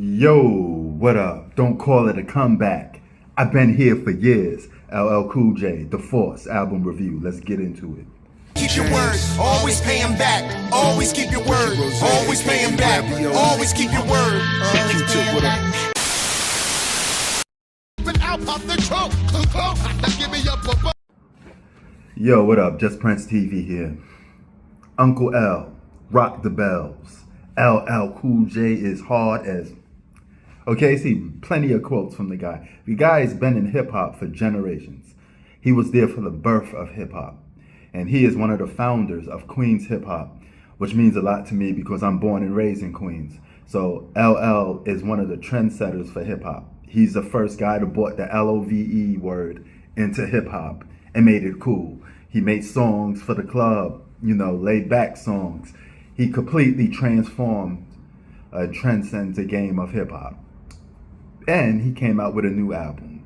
Yo, what up? Don't call it a comeback. I've been here for years. LL Cool J, The Force album review. Let's get into it. Keep your word, always pay him back. Always keep your word, always pay him back. Always keep your word. Yo, what up? Just Prince TV here. Uncle L, rock the bells. LL Cool J is hard as... Okay, see, plenty of quotes from the guy. The guy has been in hip-hop for generations. He was there for the birth of hip-hop. And he is one of the founders of Queens hip-hop, which means a lot to me because I'm born and raised in Queens. So LL is one of the trendsetters for hip-hop. He's the first guy to brought the LOVE word into hip-hop and made it cool. He made songs for the club, laid back songs. He completely transformed, transcends the game of hip-hop. And he came out with a new album.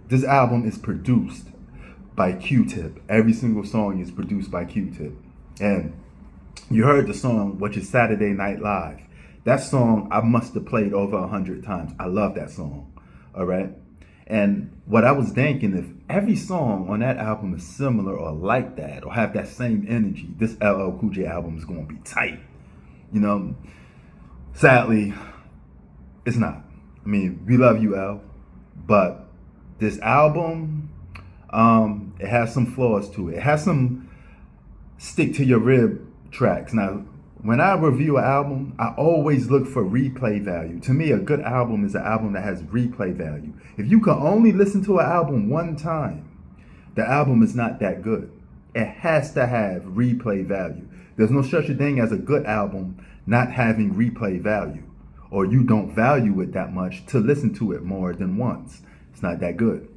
This album is produced by Q-Tip. Every single song is produced by Q-Tip. And you heard the song, which is Saturday Night Live. That song I must have played over 100 times. I love that song, all right? And what I was thinking, if every song on that album is similar or like that, or have that same energy, this LL Cool J album is going to be tight. Sadly, it's not. I mean, we love you, L, but this album, it has some flaws to it. It has some stick to your rib tracks. Now, when I review an album, I always look for replay value. To me, a good album is an album that has replay value. If you can only listen to an album one time, the album is not that good. It has to have replay value. There's no such a thing as a good album not having replay value, or you don't value it that much to listen to it more than once. It's not that good.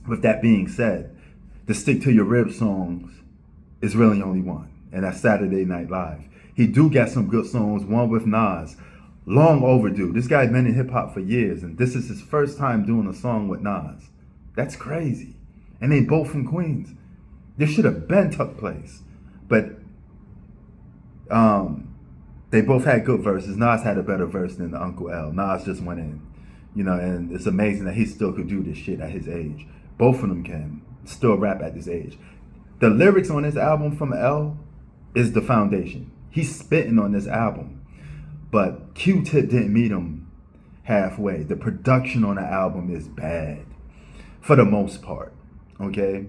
With that being said, the stick to your rib songs is really only one, and that's Saturday Night Live. He do got some good songs, one with Nas, long overdue. This guy's been in hip hop for years, and this is his first time doing a song with Nas. That's crazy. And they both from Queens. This should have been took place. But they both had good verses. Nas had a better verse than Uncle L. Nas just went in. And it's amazing that he still could do this shit at his age. Both of them can still rap at this age. The lyrics on this album from L is the foundation. He's spitting on this album, but Q-Tip didn't meet him halfway. The production on the album is bad, for the most part, okay?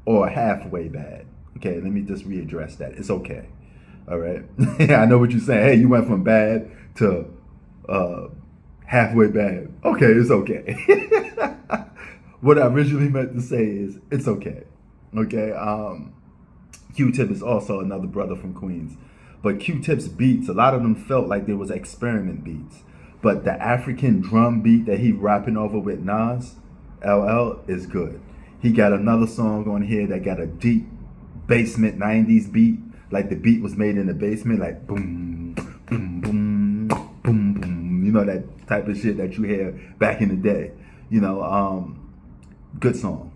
Or halfway bad. Okay, let me just readdress that. It's okay, all right? I know what you're saying. Hey, you went from bad to halfway bad. Okay, it's okay. What I originally meant to say is, it's okay, okay? Q-Tip is also another brother from Queens. But Q-Tip's beats, a lot of them felt like there was experiment beats. But the African drum beat that he rapping over with Nas, LL, is good. He got another song on here that got a deep basement 90s beat. Like the beat was made in the basement, like boom, boom, boom, boom, boom. That type of shit that you hear back in the day. Good song.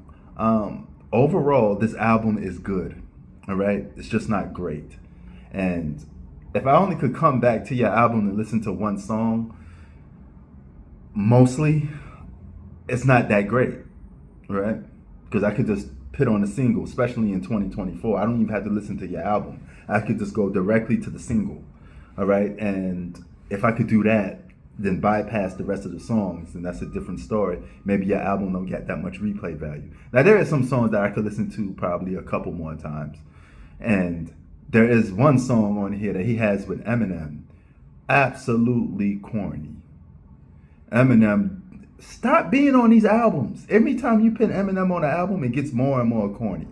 Overall, this album is good. All right, it's just not great. And if I only could come back to your album and listen to one song, mostly, it's not that great, right? Because I could just put on a single, especially in 2024. I don't even have to listen to your album. I could just go directly to the single, all right? And if I could do that, then bypass the rest of the songs, and that's a different story. Maybe your album don't get that much replay value. Now, there are some songs that I could listen to probably a couple more times. And there is one song on here that he has with Eminem. Absolutely corny. Eminem, stop being on these albums. Every time you put Eminem on an album, it gets more and more corny,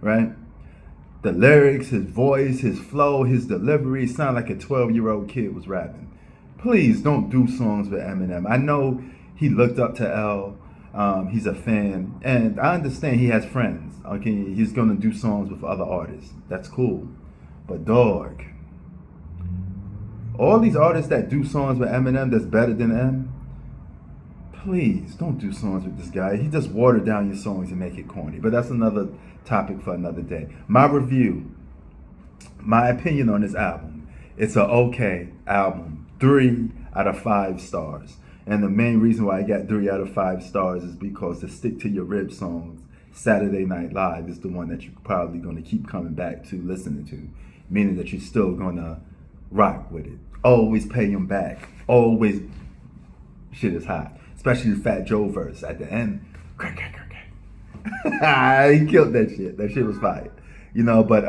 right? The lyrics, his voice, his flow, his delivery sound like a 12-year-old kid was rapping. Please don't do songs with Eminem. I know he looked up to L. He's a fan, and I understand he has friends. Okay, he's gonna do songs with other artists. That's cool, but dog, all these artists that do songs with Eminem that's better than M, please don't do songs with this guy. He just watered down your songs and make it corny. But that's another topic for another day. My review, my opinion on this album, it's an okay album. 3 out of 5 stars. And the main reason why I got 3 out of 5 stars is because the Stick to Your Rib songs, Saturday Night Live, is the one that you're probably going to keep coming back to listening to, meaning that you're still going to rock with it. Always pay him back. Always, shit is hot. Especially the Fat Joe verse at the end. Crack, crack, crack, crack. He killed that shit. That shit was fire. You know, but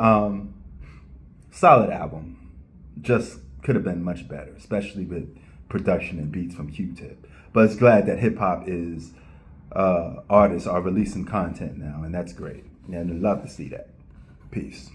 solid album. Just could have been much better, especially with production and beats from Q-Tip. But it's glad that hip hop is artists are releasing content now, and that's great. And I'd love to see that. Peace.